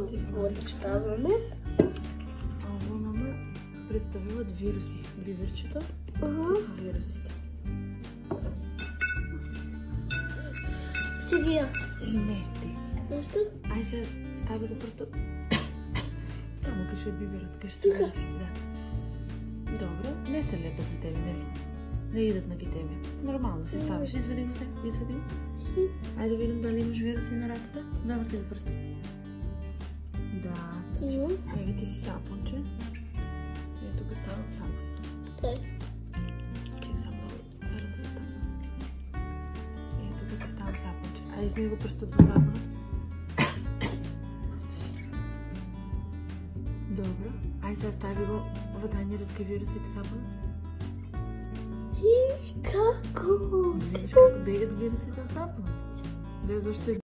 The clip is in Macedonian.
Водичкаваме. Ама мама представят вируси. Биверчета, това са вирусите. Чудия. Не, ти. Нещо? Ай сега стави да пръстат. Там къше биберът, къше са вируси. Да. Добре, не се лепят за тебе, нали? Не идат на тебе. Нормално си ставаш. Извади го се. Извади го. Айде да видим дали имаш вируси на раката. Давай ти да пръстат. Да, точно. Еви ти си сапонче. И тук става сапон. Той. Чек само да разсъдам. Ето тук става сапонче. Айде измий го пръстът за сапона. Добре. Ай сега стави го въдания ръдка вирусите сапона. Виж како! Виж как бегат вирусите от сапона. Бе, защо